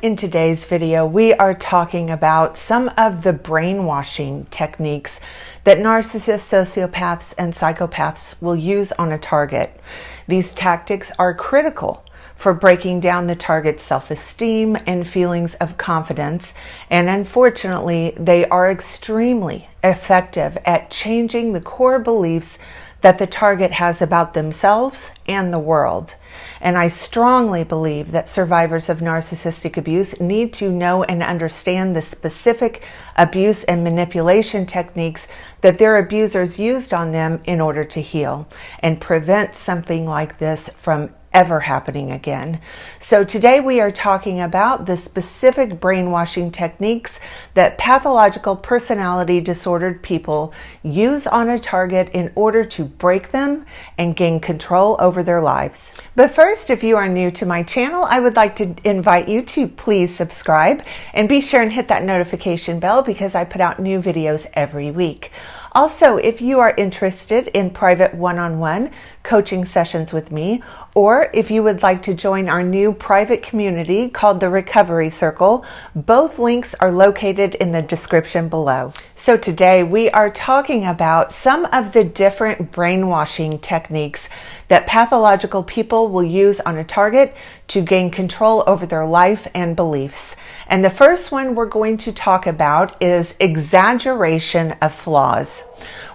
In today's video, we are talking about some of the brainwashing techniques that narcissists, sociopaths, and psychopaths will use on a target. These tactics are critical for breaking down the target's self-esteem and feelings of confidence, and unfortunately, they are extremely effective at changing the core beliefs that the target has about themselves and the world. And I strongly believe that survivors of narcissistic abuse need to know and understand the specific abuse and manipulation techniques that their abusers used on them in order to heal and prevent something like this from ever happening again. So today we are talking about the specific brainwashing techniques that pathological personality disordered people use on a target in order to break them and gain control over their lives. But first, if you are new to my channel, I would like to invite you to please subscribe and be sure and hit that notification bell because I put out new videos every week. Also, if you are interested in private one-on-one coaching sessions with me, or if you would like to join our new private community called the Recovery Circle, both links are located in the description below. So today we are talking about some of the different brainwashing techniques that pathological people will use on a target to gain control over their life and beliefs. And the first one we're going to talk about is exaggeration of flaws.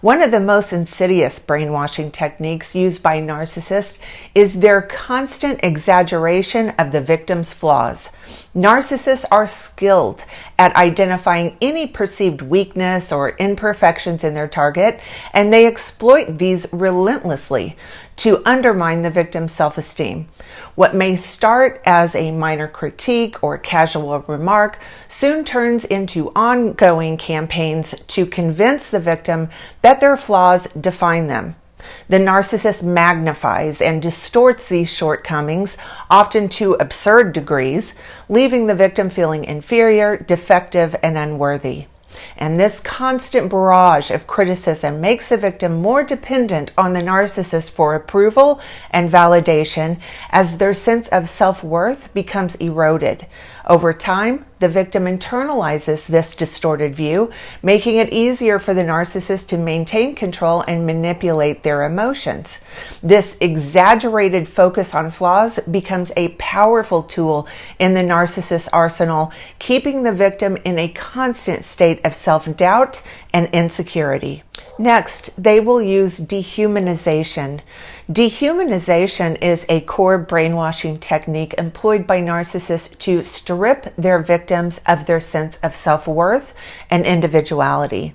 One of the most insidious brainwashing techniques used by narcissists is their constant exaggeration of the victim's flaws. Narcissists are skilled at identifying any perceived weakness or imperfections in their target, and they exploit these relentlessly to undermine the victim's self-esteem. What may start as a minor critique or casual remark soon turns into ongoing campaigns to convince the victim that their flaws define them. The narcissist magnifies and distorts these shortcomings, often to absurd degrees, leaving the victim feeling inferior, defective, and unworthy. And this constant barrage of criticism makes the victim more dependent on the narcissist for approval and validation as their sense of self-worth becomes eroded. Over time, the victim internalizes this distorted view, making it easier for the narcissist to maintain control and manipulate their emotions. This exaggerated focus on flaws becomes a powerful tool in the narcissist's arsenal, keeping the victim in a constant state of self-doubt and insecurity. Next, they will use dehumanization. Dehumanization is a core brainwashing technique employed by narcissists to strip their victims of their sense of self-worth and individuality.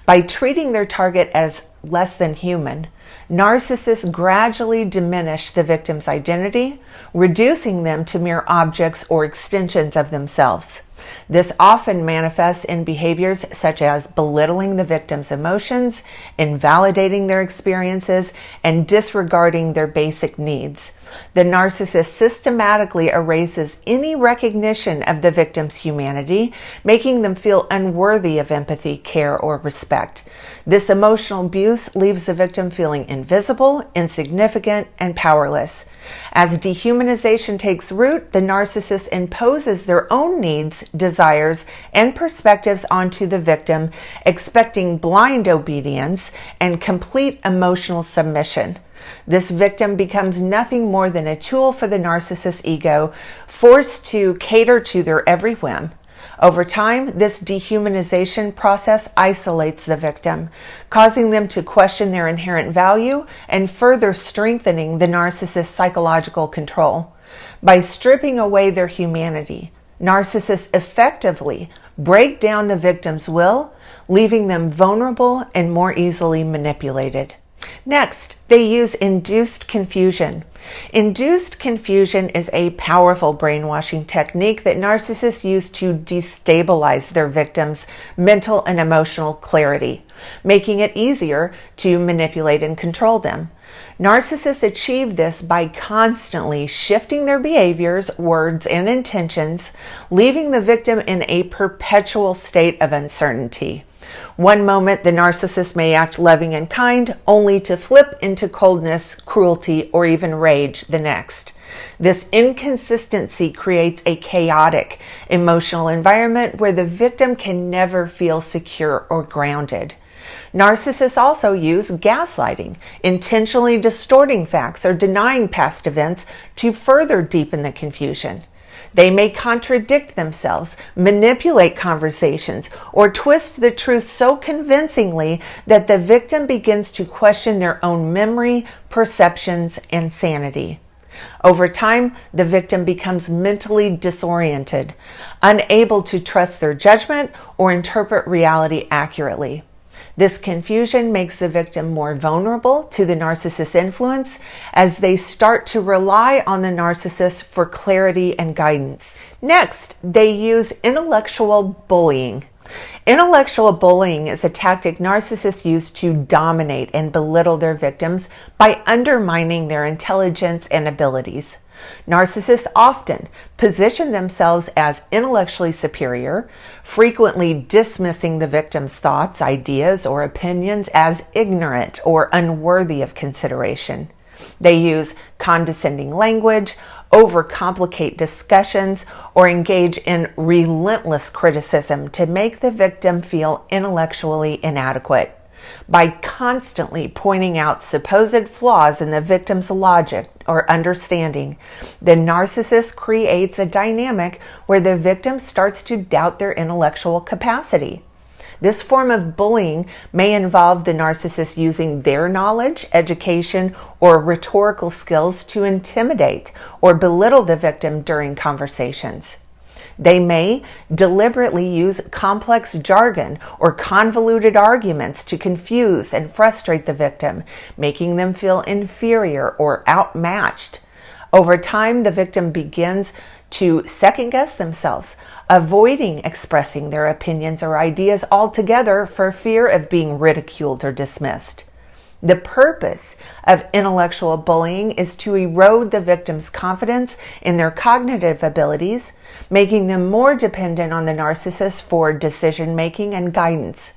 By treating their target as less than human, narcissists gradually diminish the victim's identity, reducing them to mere objects or extensions of themselves. This often manifests in behaviors such as belittling the victim's emotions, invalidating their experiences, and disregarding their basic needs. The narcissist systematically erases any recognition of the victim's humanity, making them feel unworthy of empathy, care, or respect. This emotional abuse leaves the victim feeling invisible, insignificant, and powerless. As dehumanization takes root, the narcissist imposes their own needs, desires, and perspectives onto the victim, expecting blind obedience and complete emotional submission. This victim becomes nothing more than a tool for the narcissist's ego, forced to cater to their every whim. Over time, this dehumanization process isolates the victim, causing them to question their inherent value and further strengthening the narcissist's psychological control. By stripping away their humanity, narcissists effectively break down the victim's will, leaving them vulnerable and more easily manipulated. Next, they use induced confusion. Induced confusion is a powerful brainwashing technique that narcissists use to destabilize their victims' mental and emotional clarity, making it easier to manipulate and control them. Narcissists achieve this by constantly shifting their behaviors, words, and intentions, leaving the victim in a perpetual state of uncertainty. One moment, the narcissist may act loving and kind, only to flip into coldness, cruelty, or even rage the next. This inconsistency creates a chaotic emotional environment where the victim can never feel secure or grounded. Narcissists also use gaslighting, intentionally distorting facts or denying past events to further deepen the confusion. They may contradict themselves, manipulate conversations, or twist the truth so convincingly that the victim begins to question their own memory, perceptions, and sanity. Over time, the victim becomes mentally disoriented, unable to trust their judgment or interpret reality accurately. This confusion makes the victim more vulnerable to the narcissist's influence as they start to rely on the narcissist for clarity and guidance. Next, they use intellectual bullying. Intellectual bullying is a tactic narcissists use to dominate and belittle their victims by undermining their intelligence and abilities. Narcissists often position themselves as intellectually superior, frequently dismissing the victim's thoughts, ideas, or opinions as ignorant or unworthy of consideration. They use condescending language, overcomplicate discussions, or engage in relentless criticism to make the victim feel intellectually inadequate. By constantly pointing out supposed flaws in the victim's logic or understanding, the narcissist creates a dynamic where the victim starts to doubt their intellectual capacity. This form of bullying may involve the narcissist using their knowledge, education, or rhetorical skills to intimidate or belittle the victim during conversations. They may deliberately use complex jargon or convoluted arguments to confuse and frustrate the victim, making them feel inferior or outmatched. Over time, the victim begins to second-guess themselves, avoiding expressing their opinions or ideas altogether for fear of being ridiculed or dismissed. The purpose of intellectual bullying is to erode the victim's confidence in their cognitive abilities, making them more dependent on the narcissist for decision-making and guidance.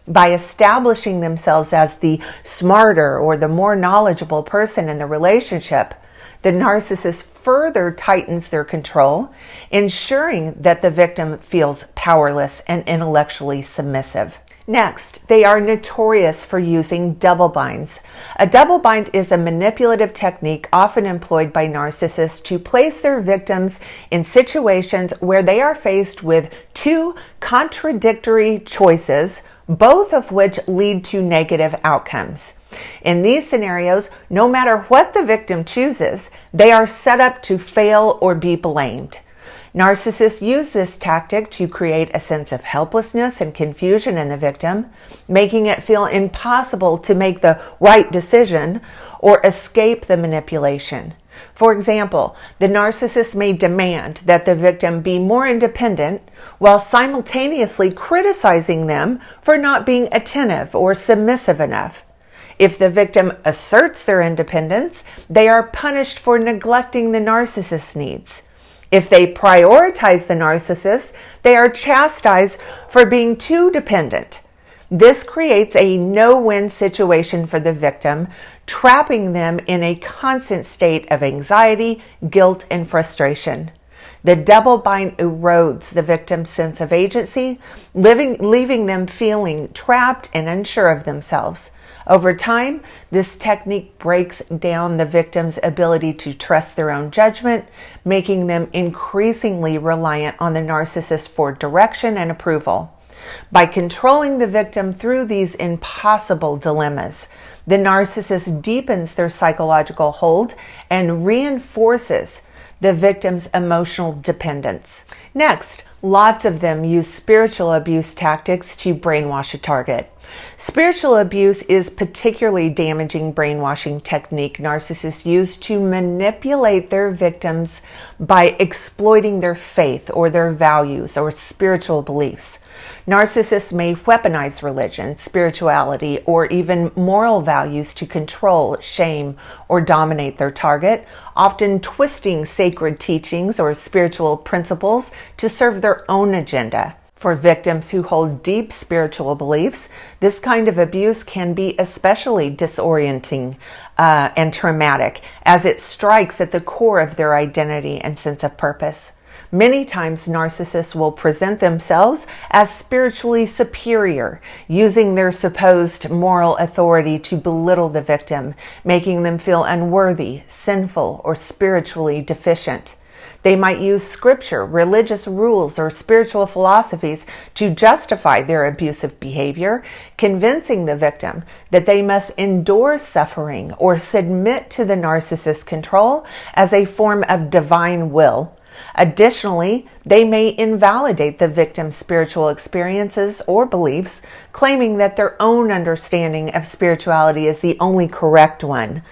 By establishing themselves as the smarter or the more knowledgeable person in the relationship, the narcissist further tightens their control, ensuring that the victim feels powerless and intellectually submissive. Next, they are notorious for using double binds. A double bind is a manipulative technique often employed by narcissists to place their victims in situations where they are faced with two contradictory choices, both of which lead to negative outcomes. In these scenarios, no matter what the victim chooses, they are set up to fail or be blamed. Narcissists use this tactic to create a sense of helplessness and confusion in the victim, making it feel impossible to make the right decision or escape the manipulation. For example, the narcissist may demand that the victim be more independent while simultaneously criticizing them for not being attentive or submissive enough. If the victim asserts their independence, they are punished for neglecting the narcissist's needs. If they prioritize the narcissist, they are chastised for being too dependent. This creates a no-win situation for the victim, trapping them in a constant state of anxiety, guilt, and frustration. The double bind erodes the victim's sense of agency, leaving them feeling trapped and unsure of themselves. Over time, this technique breaks down the victim's ability to trust their own judgment, making them increasingly reliant on the narcissist for direction and approval. By controlling the victim through these impossible dilemmas, the narcissist deepens their psychological hold and reinforces the victim's emotional dependence. Next, lots of them use spiritual abuse tactics to brainwash a target. Spiritual abuse is particularly damaging brainwashing technique narcissists use to manipulate their victims by exploiting their faith or their values or spiritual beliefs. Narcissists may weaponize religion, spirituality, or even moral values to control, shame, or dominate their target, often twisting sacred teachings or spiritual principles to serve their own agenda. For victims who hold deep spiritual beliefs, this kind of abuse can be especially disorienting and traumatic, as it strikes at the core of their identity and sense of purpose. Many times, narcissists will present themselves as spiritually superior, using their supposed moral authority to belittle the victim, making them feel unworthy, sinful, or spiritually deficient. They might use scripture, religious rules, or spiritual philosophies to justify their abusive behavior, convincing the victim that they must endure suffering or submit to the narcissist's control as a form of divine will. Additionally, they may invalidate the victim's spiritual experiences or beliefs, claiming that their own understanding of spirituality is the only correct one.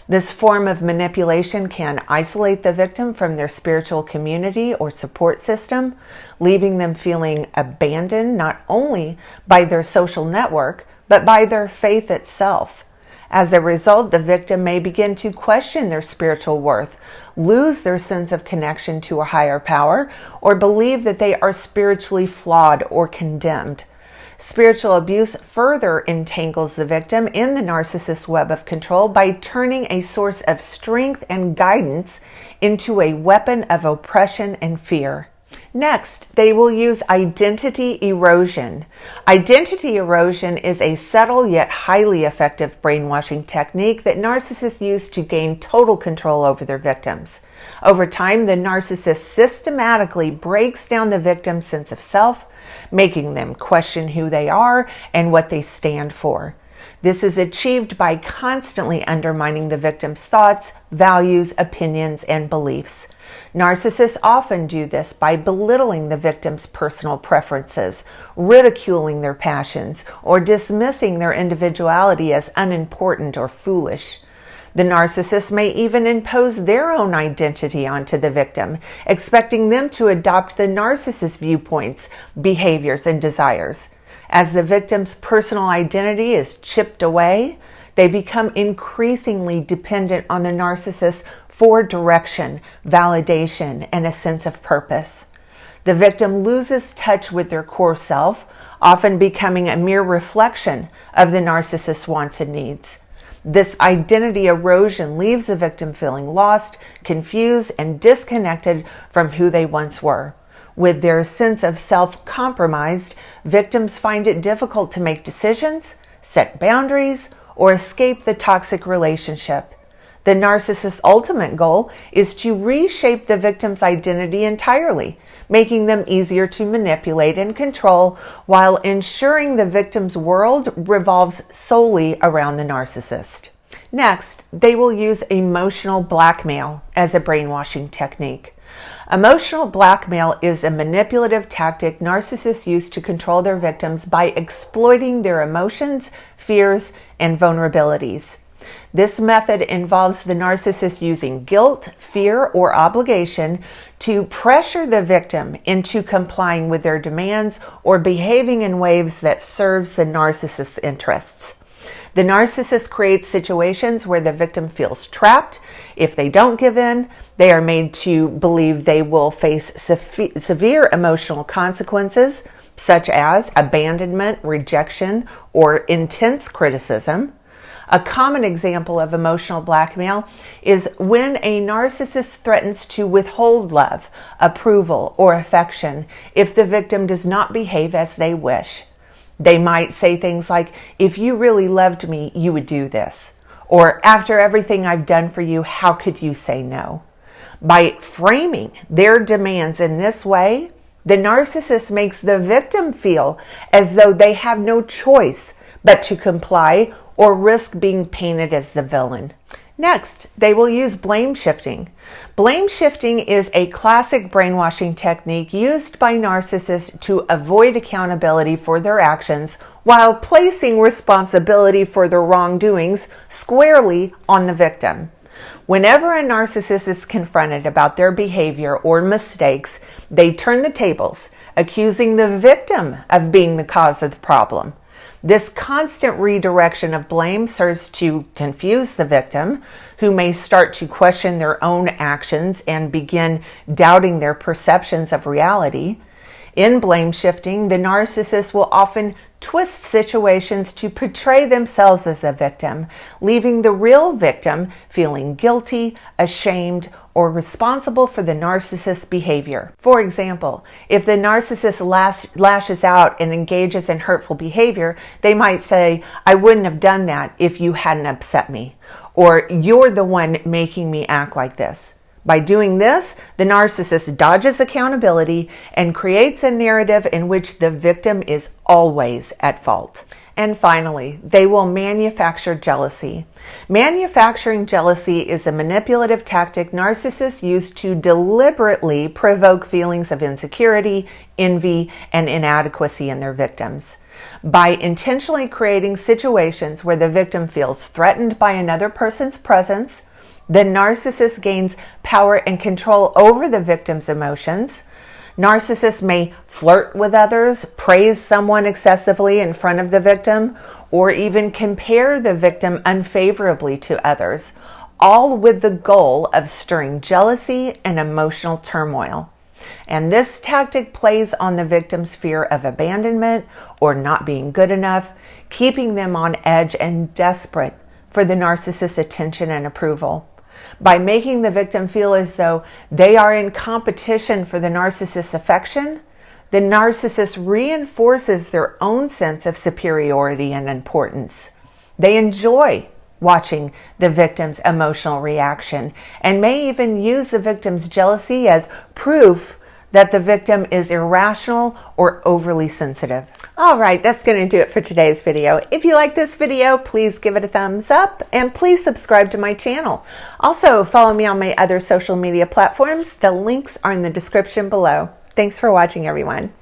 This form of manipulation can isolate the victim from their spiritual community or support system, leaving them feeling abandoned not only by their social network, but by their faith itself. As a result, the victim may begin to question their spiritual worth, lose their sense of connection to a higher power, or believe that they are spiritually flawed or condemned. Spiritual abuse further entangles the victim in the narcissist's web of control by turning a source of strength and guidance into a weapon of oppression and fear. Next, they will use identity erosion. Identity erosion is a subtle yet highly effective brainwashing technique that narcissists use to gain total control over their victims. Over time, the narcissist systematically breaks down the victim's sense of self, making them question who they are and what they stand for. This is achieved by constantly undermining the victim's thoughts, values, opinions, and beliefs. Narcissists often do this by belittling the victim's personal preferences, ridiculing their passions, or dismissing their individuality as unimportant or foolish. The narcissist may even impose their own identity onto the victim, expecting them to adopt the narcissist's viewpoints, behaviors, and desires. As the victim's personal identity is chipped away, they become increasingly dependent on the narcissist for direction, validation, and a sense of purpose. The victim loses touch with their core self, often becoming a mere reflection of the narcissist's wants and needs. This identity erosion leaves the victim feeling lost, confused, and disconnected from who they once were. With their sense of self compromised, victims find it difficult to make decisions, set boundaries, or escape the toxic relationship. The narcissist's ultimate goal is to reshape the victim's identity entirely, making them easier to manipulate and control while ensuring the victim's world revolves solely around the narcissist. Next, they will use emotional blackmail as a brainwashing technique. Emotional blackmail is a manipulative tactic narcissists use to control their victims by exploiting their emotions, fears, and vulnerabilities. This method involves the narcissist using guilt, fear, or obligation to pressure the victim into complying with their demands or behaving in ways that serves the narcissist's interests. The narcissist creates situations where the victim feels trapped. If they don't give in, they are made to believe they will face severe emotional consequences, such as abandonment, rejection, or intense criticism. A common example of emotional blackmail is when a narcissist threatens to withhold love, approval, or affection if the victim does not behave as they wish. They might say things like, "If you really loved me, you would do this." Or, "After everything I've done for you, how could you say no?" By framing their demands in this way, the narcissist makes the victim feel as though they have no choice but to comply or risk being painted as the villain. Next, they will use blame shifting. Blame shifting is a classic brainwashing technique used by narcissists to avoid accountability for their actions while placing responsibility for their wrongdoings squarely on the victim. Whenever a narcissist is confronted about their behavior or mistakes, they turn the tables, accusing the victim of being the cause of the problem. This constant redirection of blame serves to confuse the victim, who may start to question their own actions and begin doubting their perceptions of reality. In blame shifting, the narcissist will often twist situations to portray themselves as a victim, leaving the real victim feeling guilty, ashamed, or responsible for the narcissist's behavior. For example, if the narcissist lashes out and engages in hurtful behavior, they might say, "I wouldn't have done that if you hadn't upset me," or "You're the one making me act like this." By doing this, the narcissist dodges accountability and creates a narrative in which the victim is always at fault. And finally, they will manufacture jealousy. Manufacturing jealousy is a manipulative tactic narcissists use to deliberately provoke feelings of insecurity, envy, and inadequacy in their victims. By intentionally creating situations where the victim feels threatened by another person's presence, the narcissist gains power and control over the victim's emotions. Narcissists may flirt with others, praise someone excessively in front of the victim, or even compare the victim unfavorably to others, all with the goal of stirring jealousy and emotional turmoil. And this tactic plays on the victim's fear of abandonment or not being good enough, keeping them on edge and desperate for the narcissist's attention and approval. By making the victim feel as though they are in competition for the narcissist's affection, the narcissist reinforces their own sense of superiority and importance. They enjoy watching the victim's emotional reaction and may even use the victim's jealousy as proof that the victim is irrational or overly sensitive. All right, that's going to do it for today's video. If you like this video, please give it a thumbs up and please subscribe to my channel. Also, follow me on my other social media platforms. The links are in the description below. Thanks for watching, everyone.